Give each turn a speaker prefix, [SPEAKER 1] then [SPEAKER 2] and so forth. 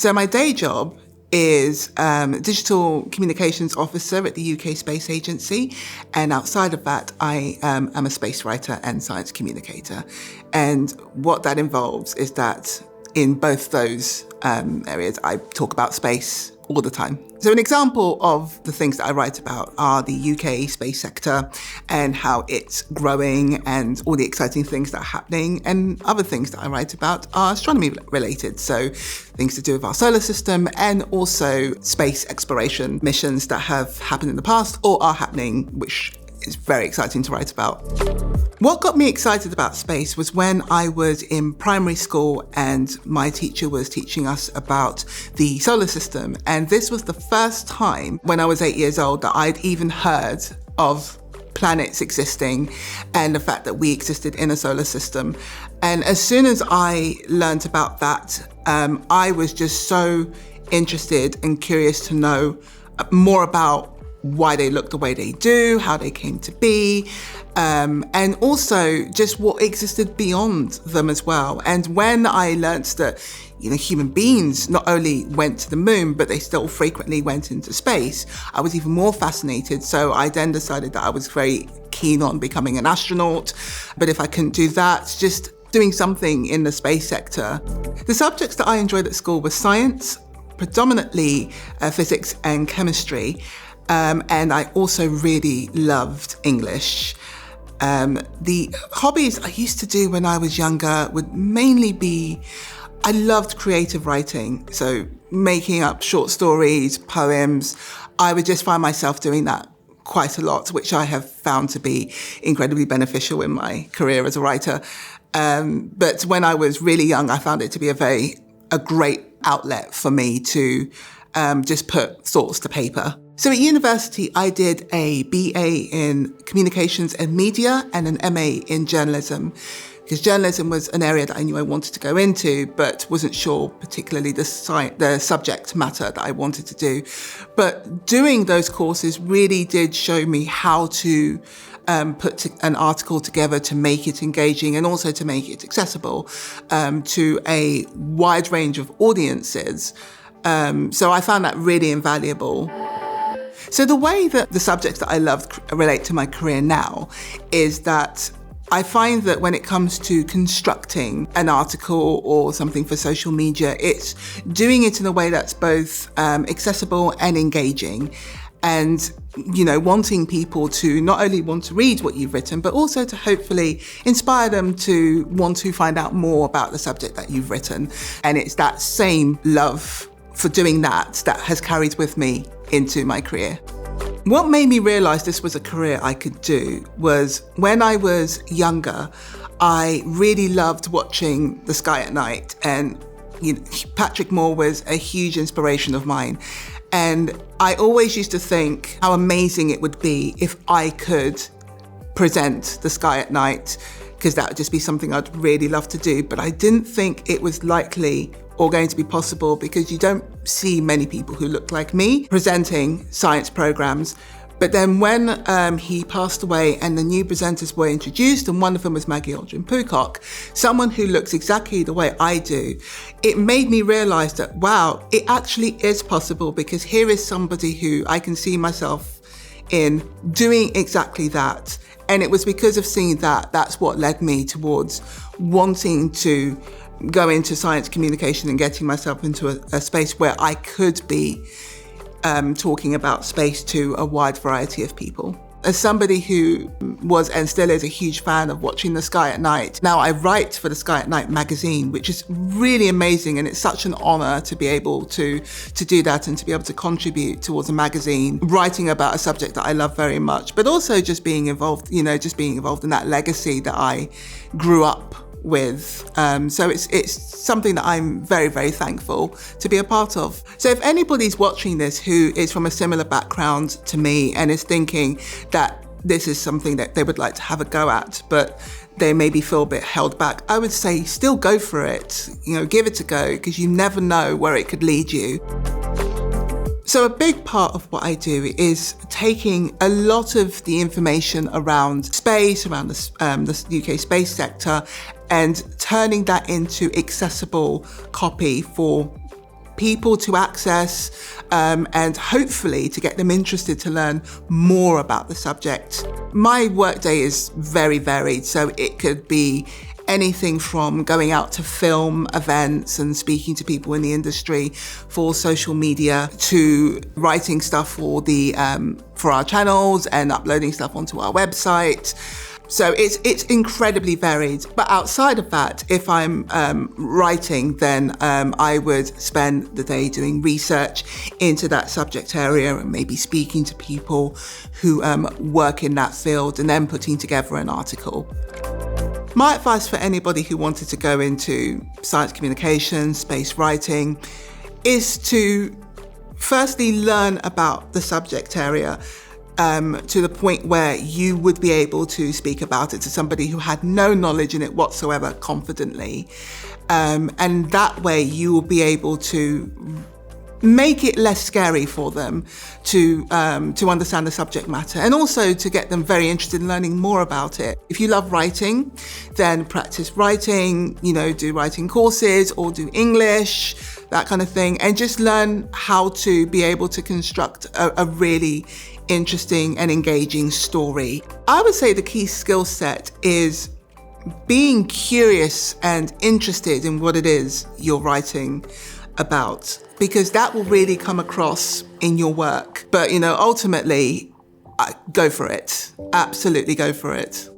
[SPEAKER 1] So my day job is digital communications officer at the UK Space Agency. And outside of that, I am a space writer and science communicator. And what that involves is that in both those areas, I talk about space all the time. So an example of the things that I write about are the UK space sector and how it's growing and all the exciting things that are happening. And other things that I write about are astronomy related. So things to do with our solar system and also space exploration missions that have happened in the past or are happening, which is very exciting to write about. What got me excited about space was when I was in primary school and my teacher was teaching us about the solar system. And this was the first time when I was 8 years old that I'd even heard of planets existing and the fact that we existed in a solar system. And as soon as I learned about that, I was just so interested and curious to know more about why they look the way they do, how they came to be, and also just what existed beyond them as well. And when I learnt that, human beings not only went to the moon, but they still frequently went into space, I was even more fascinated. So I then decided that I was very keen on becoming an astronaut. But if I couldn't do that, just doing something in the space sector. The subjects that I enjoyed at school were science, predominantly physics and chemistry. And I also really loved English. The hobbies I used to do when I was younger would mainly be, I loved creative writing. So making up short stories, poems. I would just find myself doing that quite a lot, which I have found to be incredibly beneficial in my career as a writer. But when I was really young, I found it to be a great outlet for me to just put thoughts to paper. So at university, I did a BA in communications and media and an MA in journalism, because journalism was an area that I knew I wanted to go into, but wasn't sure particularly the subject matter that I wanted to do. But doing those courses really did show me how to put an article together to make it engaging and also to make it accessible to a wide range of audiences. So I found that really invaluable. So the way that the subjects that I love relate to my career now is that I find that when it comes to constructing an article or something for social media, it's doing it in a way that's both accessible and engaging. And, wanting people to not only want to read what you've written, but also to hopefully inspire them to want to find out more about the subject that you've written. And it's that same love for doing that has carried with me into my career. What made me realise this was a career I could do was when I was younger, I really loved watching the sky at night. And Patrick Moore was a huge inspiration of mine. And I always used to think how amazing it would be if I could present the sky at night, because that would just be something I'd really love to do. But I didn't think it was likely or going to be possible because you don't see many people who look like me presenting science programs. But then when he passed away and the new presenters were introduced, and one of them was Maggie Aldrin-Pocock, someone who looks exactly the way I do, it made me realise that, wow, it actually is possible, because here is somebody who I can see myself in doing exactly that. And it was because of seeing that's what led me towards wanting to go into science communication and getting myself into a space where I could be talking about space to a wide variety of people. As somebody who was and still is a huge fan of watching the sky at night, now I write for the Sky at Night magazine, which is really amazing, and it's such an honour to be able to do that and to be able to contribute towards a magazine, writing about a subject that I love very much, but also just being involved, just being involved in that legacy that I grew up with. So it's something that I'm very, very thankful to be a part of. So if anybody's watching this who is from a similar background to me and is thinking that this is something that they would like to have a go at, but they maybe feel a bit held back, I would say still go for it. Give it a go, because you never know where it could lead you. So a big part of what I do is taking a lot of the information around space, around the UK space sector, and turning that into accessible copy for people to access, and hopefully to get them interested to learn more about the subject. My workday is very varied, so it could be anything from going out to film events and speaking to people in the industry for social media, to writing stuff for our channels and uploading stuff onto our website. So it's incredibly varied. But outside of that, if I'm writing, then I would spend the day doing research into that subject area and maybe speaking to people who work in that field and then putting together an article. My advice for anybody who wanted to go into science communication, space writing, is to firstly learn about the subject area to the point where you would be able to speak about it to somebody who had no knowledge in it whatsoever confidently. And that way you will be able to make it less scary for them to understand the subject matter, and also to get them very interested in learning more about it. If you love writing, then practice writing, do writing courses or do English, that kind of thing, and just learn how to be able to construct a really interesting and engaging story. I would say the key skill set is being curious and interested in what it is you're writing about, because that will really come across in your work. But ultimately, go for it. Absolutely go for it.